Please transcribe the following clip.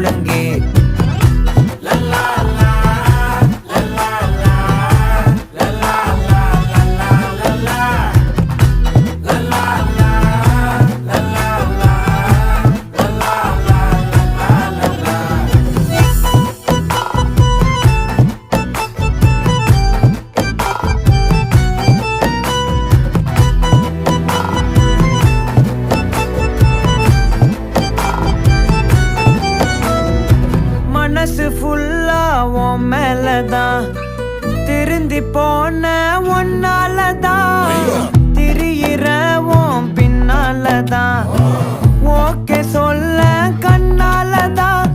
முழங்கே. மனசு ஃபுல்லா உன் மேலதான், திருந்தி போன ஒன்னாலதான், திரியிற உன் பின்னாலதான், ஓகே சொல்ல கண்ணாலதான்,